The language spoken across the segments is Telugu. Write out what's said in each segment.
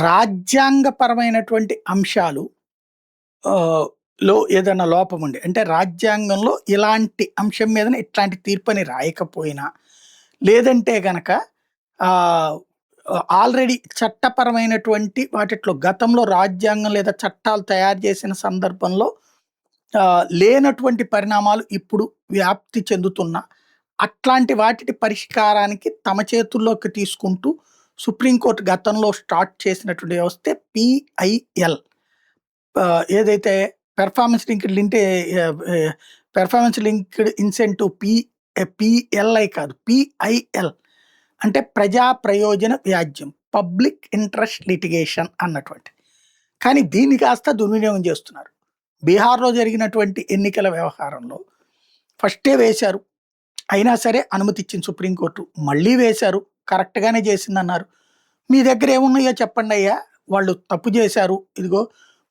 రాజ్యాంగపరమైనటువంటి అంశాలు ఏదైనా లోపం ఉండి అంటే రాజ్యాంగంలో ఇలాంటి అంశం మీదన ఇట్లాంటి తీర్పని రాయకపోయినా, లేదంటే గనక ఆహ్, ఆల్రెడీ చట్టపరమైనటువంటి వాటిట్లో గతంలో రాజ్యాంగం లేదా చట్టాలు తయారు చేసిన సందర్భంలో లేనటువంటి పరిణామాలు ఇప్పుడు వ్యాప్తి చెందుతున్న అట్లాంటి వాటిటి పరిష్కారానికి తమ చేతుల్లోకి తీసుకుంటూ సుప్రీంకోర్టు గతంలో స్టార్ట్ చేసినటువంటి వ్యవస్థే పిఐఎల్. ఏదైతే పెర్ఫార్మెన్స్ లింక్డ్ లింటే పెర్ఫార్మెన్స్ లింక్డ్ ఇన్సెంటివ్ పిఎల్ఐ కాదు పిఐఎల్. అంటే ప్రజా ప్రయోజన వ్యాజ్యం, పబ్లిక్ ఇంట్రెస్ట్ లిటిగేషన్ అన్నటువంటి. కానీ దీన్ని కాస్త దుర్వినియోగం చేస్తున్నారు. బీహార్‌లో జరిగినటువంటి ఎన్నికల వ్యవహారంలో ఫస్టే వేశారు. అయినా సరే అనుమతిచ్చింది సుప్రీంకోర్టు. మళ్ళీ వేశారు. కరెక్ట్‌గానే చేసిందన్నారు. మీ దగ్గర ఏమున్నాయో చెప్పండయ్యా! వాళ్ళు తప్పు చేశారు. ఇదిగో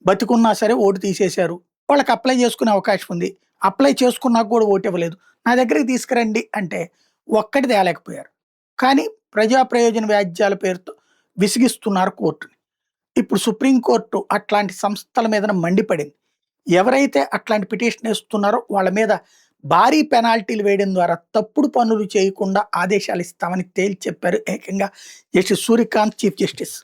బతికున్నా సరే ఓటు తీసేశారు. వాళ్ళకి అప్లై చేసుకునే అవకాశం ఉంది. అప్లై చేసుకున్నాక కూడా ఓటు ఇవ్వలేదు. నా దగ్గరికి తీసుకురండి అంటే ఒక్కటి తేలేకపోయారు. కానీ ప్రజా ప్రయోజన వ్యాజ్యాల పేరుతో విసిగిస్తున్నారు కోర్టుని. ఇప్పుడు సుప్రీంకోర్టు అట్లాంటి సంస్థల మీదన మండిపడింది. ఎవరైతే అట్లాంటి పిటిషన్ ఏస్తున్నారో వాళ్ళ మీద భారీ పెనాల్టీలు వేయడం ద్వారా తప్పుడు పనులు చేయకుండా ఆదేశాలు ఇస్తామని తేల్చి చెప్పారు ఏకంగా జస్టిస్ సూర్యకాంత్, చీఫ్ జస్టిస్.